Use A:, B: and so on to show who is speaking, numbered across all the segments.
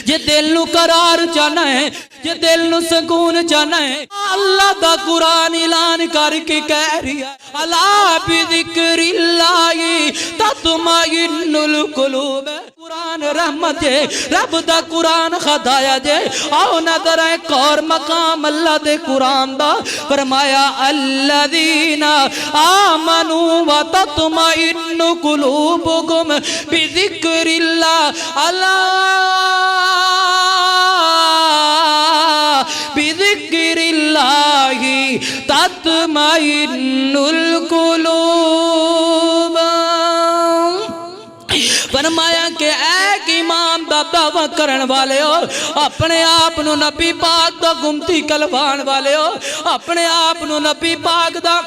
A: जे दिल नू करार चाहना है, जे दिल नू सुकून चाहना है, अल्लाह दा कुरान ऐलान करके कह रही है अला बिज़िक्रिल्लाहि तत्मइन्नुल कुलूब। कुरान रहमत जे, रब दा कुरान खदाया जे। आओ नजर एक और मकाम अल्लाह दे कुरान दा, फरमाया अल्लज़ीना आमनू व तत्मइन्नु कुलूबुहुम बिज़िक्रिल्लाह अला बिज़िक्रिल्लाहि तत्मइन्नुल कुलूब। फरमाया कि एक इमाम दा दावा करन वाले हो, अपने आप नू नबी पाक दा गुमती कलवान वाले हो, अपने आप नू नबी पाक दा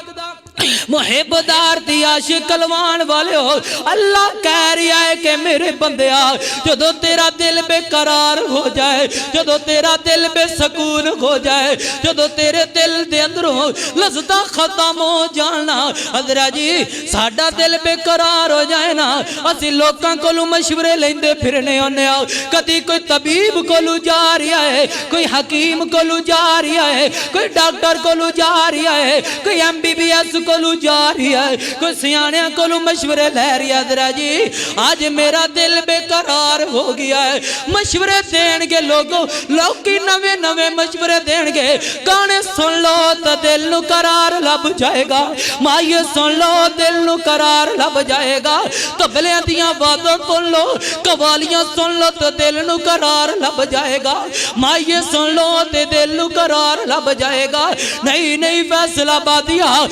A: मुहिबदार दी आशिक कलवान वाले हो। अल्लाह कह रहा है कि मेरे बंदिया जदों तेरा दिल बेकरार हो जाए, जदों तेरा दिल बेसकून हो जाए, जदों तेरे दिल दे अंदरों लज़्ज़तां खत्म हो जाना, हज़रत जी साडा दिल बेकरार हो जाए ना, असीं लोकां कोलों मशवरे लेंदे फिरने होने आ। कदी कोई तबीब कोलों जा रहा है, कोई हकीम कोलों जा रहा है, कोई डॉक्टर कोलों जा रहा है, कोई MBBS कोलू जा रही है, कोई सियाणिया कोलू मशवरे ले रही है। जरा जी आज मेरा दिल बेकरार हो गया है, मशवरे देंगे लोगों, लोग नवे नवे मशवरे देंगे। गाने सुन लो तो दिल नू करार लब जाएगा, माइए सुन लो दिल नू करार लब जाएगा। तबलियां दियां आवाज़ां सुन लो, कवालियां सुन लो तो दिल नू करार लब जाएगा, माइए सुन लो तो दिल नू करार लब जाएगा। नहीं नहीं फैसला बादिया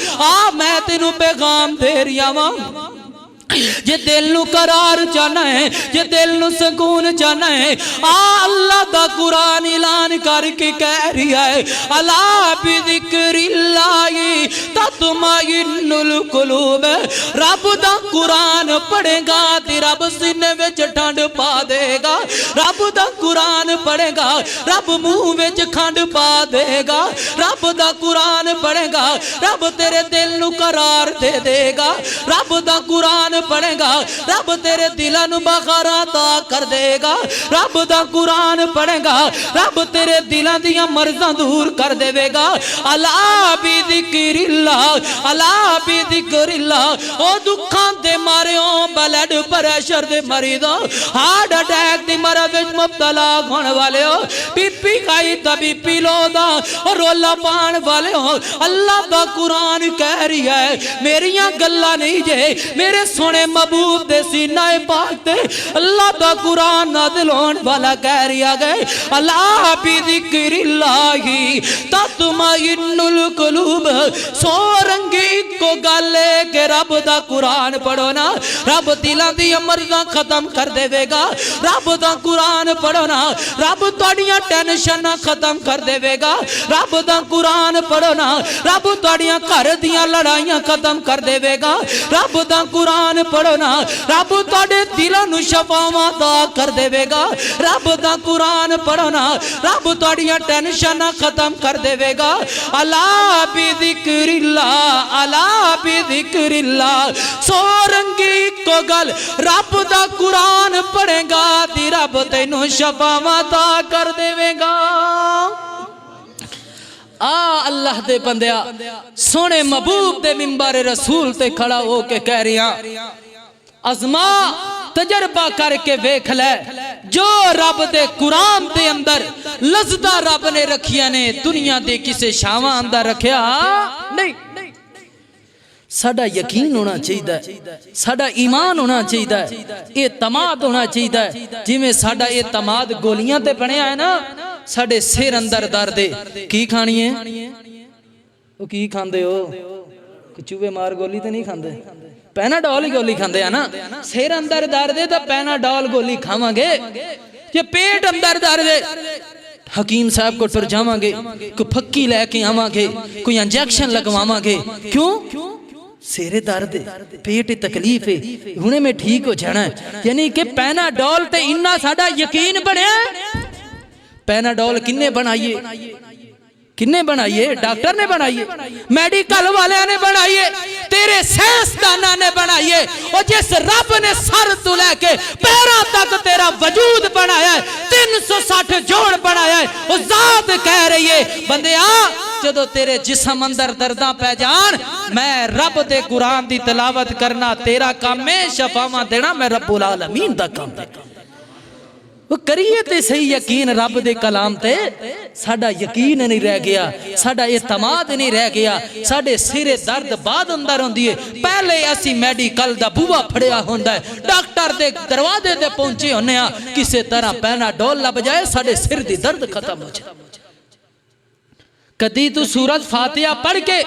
A: मैं तेनू पैगाम दे रहा वा, जे दिल नू करार चाहना है, जे दिल नू सुकून चाहना है, अल्लाह दा कुरान ऐलान करके कह रही है अला बिज़िक्रिल्लाहि तत्मइन्नुल कुलूब। रब दा कुरान पढ़ेगा ते रब सीने विच ठंड पा देगा, रब दा कुरान पढ़ेगा रब मुंह विच खंड पा देगा, रब दा कुरान पढ़ेगा रब तेरे दिल नू करार दे देगा, रब दा कुरान पढ़ेगा रब तेरे दिल नू बखारा ता कर देगा, रब दा कुरान पढ़ेगा रब तेरे दिल दियां मर्ज़ां दूर कर देवेगा। अला बिज़िक्रिल्लाह अला बिज़िक्रिल्लाह। ओ दुखां दे मारियो, ब्लड प्रेशर दे मरीजों, हार्ट अटैक दी मरज़ विच मुब्तला होने वाले हो, बीपी हाई दा बीपी लो दा रोला पान वाले हो, अल्लाह दा कुरान कह रही है मेरियां गल्लां नहीं जे, मेरे सोने महबूब दे सीना पाक ते अल्लाह दा कुरान नाज़िल होने वाला कह रहा है अला बिज़िक्रिल्लाहि तत्मइन्नुल कुलूब। सो रंगी को गल है कि रब दा कुरान पढ़ो ना, रब दिलां दी मर्ज़ां खत्म कर देवेगा, रब दा कुरान पढ़ो ना, रब तुहाड़ियां टेंशनां खत्म कर देवेगा, रब दा कुरान पढ़ो ना, रब तुहाड़ियां घर दियां लड़ाइयां खत्म कर देवेगा, रब दा कुरान पढ़ो ना, रब तुहाडे दिलां नू शफावां दा कर देवेगा, रब दा कुरान पढ़ो ना, रब तुहाड़ियां टेंशनां खत्म कर देवेगा। अला बिज़िक्रिल्लाह अला बिज़िक्रिल्लाह। सो रंगी को गल रब दा कुरान पढ़ेगा ती रब तैनू शफावां दा कर देवेगा। अल्लाह दे बंदिया सोने महबूब दे मिंबर रसूल ते खड़ा हो के कह रहा अज़मा तजर्बा करके वेख ले, जो रब दे कुरान दे अंदर लज़्ज़तां रब ने रखिया ने दुनिया दे किसे शावां अंदर रखिया नहीं। साडा यकीन होना चाहिए, साडा ईमान होना चाहिए, एतमाद होना चाहिए। जिवें साडा एतमाद गोलियां ते बनया है ना, साडे सिर अंदर दर्द है, की खानी है वो की खांदे हो, चूहे मार गोली तो नहीं खांदे, पैनाडोल ही गोली खांदे है ना। सिर अंदर दर्द है तो पैनाडोल गोली खावांगे, जे पेट अंदर दर्द है हकीम साहब को टुर जावांगे, कोई फक्की लैके आवांगे, कोई इंजेक्शन लगवावांगे। क्यों? सिरे दर्द पेट तकलीफ है, हुणे में ठीक हो जाना है। यानी कि पैनाडोल ते इन्ना साडा यकीन बनया। पैनाडोल किन्ने बनाइए? किन्ने बनाइए? डॉक्टर ने बनाइए, मेडिकल वाले ने बनाइए, तेरे साइंसदाना ने बनाइए। और जिस रब ने सर तो लेके पैरों तक तेरा वजूद बनाया है, 3 360 जोड़ बनाया है। वो जात कह रही है बंदिया जदों तेरे जिस्म अंदर दर्दां पै जान, मैं रब दे कुरान दी तिलावत करना तेरा काम है, शफावां देना मैं रब्बुल आलमीन दा काम है। वो करिए ते सही यकीन रब दे कलाम ते, साडा यकीन नहीं रह गया, साडा इत्मीनान नहीं रह गया, साडे सिरे दर्द बाद अंदर होंदी है। पहले असी मेडिकल दा बूहा फड़िया होंदा है, डॉक्टर दे दरवाजे ते पहुंचे होने आ, किसी तरह पैनाडोल लब जाए साडे सिर दी दर्द खत्म हो जाए। कदी तू सूरत फातिहा पढ़ के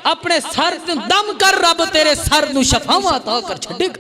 A: अपने सर दम कर, रब तेरे सर नू शफावां अता कर छड्डेगा।